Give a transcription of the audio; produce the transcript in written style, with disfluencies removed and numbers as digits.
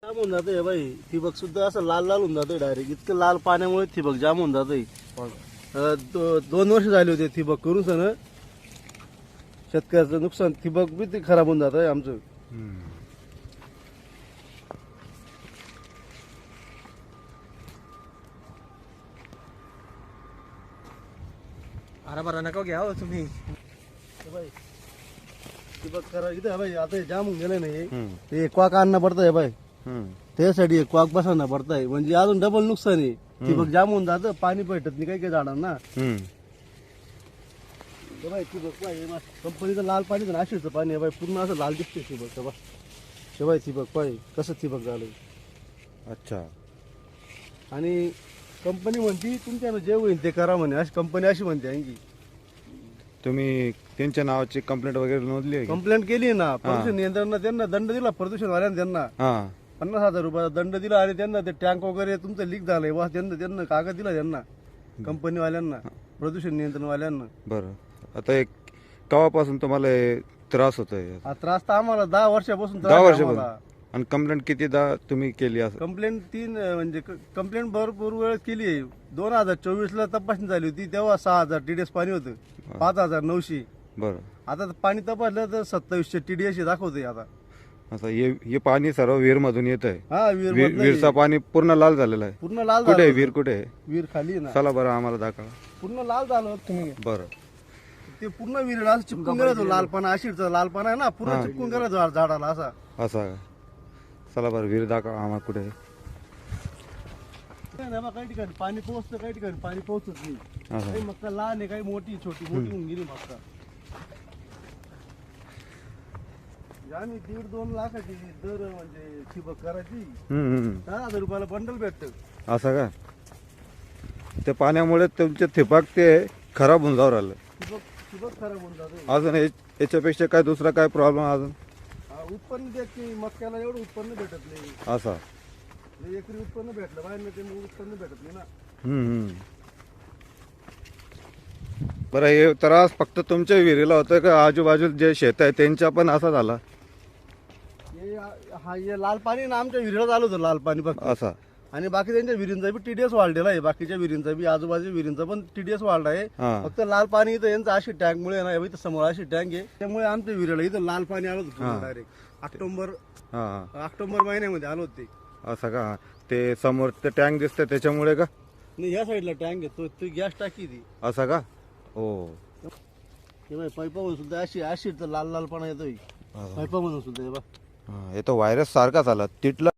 जाम होऊन जाते बाई. ठिबक सुद्धा असं लाल लाल होऊन जाते डायरेक्ट. इतकं लाल पाण्यामुळे ठिबक जाम होऊन जाते. 2 वर्ष झाले होते ठिबक करून सण. शेतकऱ्याचं नुकसान. ठिबक बी ते खराब होऊन जात आहे आमचं. हरभरा नका घ्या हो तुम्ही. बाई ठिबक करा इथं बाई. आता हे जाम होऊन गेलं नाही. ते क्वाक आणणं पडतंय बाई. त्यासाठी क्वाक बसवणं पडतंय. म्हणजे अजून डबल नुकसान आहे. ठिबक जाम होऊन जातं. पाणी भेटत नाही काही काही झाडांना. ठिबक कंपनीचं लाल पाणी नाशिकचं पाणी आहे बाई. पूर्ण असं लाल दिसते ठिबक. बा शिवाय ठिबक पाहिजे कसं ठिबक झालं. अच्छा. आणि कंपनी म्हणती तुमच्यानं जे होईल ते करा म्हणे. अशी कंपनी अशी म्हणते आणखी. तुम्ही त्यांच्या नावाची कंप्लेंट वगैरे नोंदली आहे का? कंप्लेंट केली ना. प्रदूषण नियंत्रण त्यांना दंड दिला. प्रदूषणवाल्यांना त्यांना हा 50,000 रुपयाचा दंड दिला. आणि त्यांना ते टँक वगैरे तुमचं लीक झालंय वा त्यांना कागद दिला त्यांना कंपनीवाल्यांना प्रदूषण नियंत्रणवाल्यांना. बरं. आता एक केव्हापासून तुम्हाला हे त्रास होतोय? हा त्रास तर आम्हाला 10 वर्षापासून 10 वर्षापासून. आणि कंप्लेंट कितीदा तुम्ही केली असं? कंप्लेंट 3 म्हणजे कंप्लेंट भरपूर वेळ केली आहे. 2024ला तपासणी झाली होती तेव्हा 6,000 TDS पाणी होतं. 5,900. बरं. आता पाणी तपासलं तर 2700 TDS दाखवतंय आता. असं हे पाणी सर्व विहीर मधून येत आहे. हा विहीरचा पाणी पूर्ण लाल झालेलं आहे. पूर्ण लाल कुठे आहे झालं. विहीर? कुठे आहे? विहीर खाली आहे ना. चला बरं आम्हाला दाखवा. पूर्ण लाल झालं तुम्ही. बरं. ते पूर्ण विहीर असं चिपकून गेला तो लालपणा. आशिरचा लालपणा आहे ना पूर्ण चिपकून गेला झाडाला असा. असा का? चला बरं विहीर दाखवा आम्हाला कुठे आहे. काही ठिकाणी पाणी पोहोचतं काही ठिकाणी पाणी पोहोचत नाही. असं. काही मक्का लहान आहे काही मोठी छोटी होऊन गेली मक्का. आम्ही 1.5-2 लाखाची दर म्हणजे ठिबक करायची 10,000 रुपयाला बंडल भेटतं. असं का? त्या पाण्यामुळे तुमचे ठिबक ते खराब होऊन जाऊ राहिलं. ठिबक खराब होऊन जाते. अजून याच्यापेक्षा काय दुसरा काय प्रॉब्लेम अजून? उत्पन्न देत नाही. मक्याला एवढं उत्पन्न भेटत नाही. असा. एकरी उत्पन्न भेटलं बाहेर ते उत्पन्न भेटत नाही ना. बरं. हे त्रास फक्त तुमच्या विहिरीला होतं का आजूबाजूला जे शेत आहे त्यांच्या पण असा झाला? हे लाल पाणी ना आमच्या विहिरीला चालू होतं लाल पाणी फक्त. असा. आणि बाकी त्यांच्या विहिरींचा बी TDS वाढलेला आहे. बाकीच्या विहिरींचा बी आजूबाजूच्या विहिरींचा पण TDS वाढला आहे. फक्त लाल पाणी इथं यांचं अशी टँक मुळे ना इथं समोर अशी टँक आहे त्यामुळे आमच्या विहिरीला इथं लाल पाणी आलं होतं डायरेक्ट ऑक्टोबर महिन्यामध्ये आलं होते. असं का? ते समोर ते टँक दिसतं त्याच्यामुळे का? नाही या साईडला टँक आहे तो गॅस टाकी ती. असं का? हो. पाईपामधून सुद्धा अशी तर लाल लाल पाणी येतोय पाईपामधून सुद्धा. हे तर व्हायरस सारखाच आला तिथला.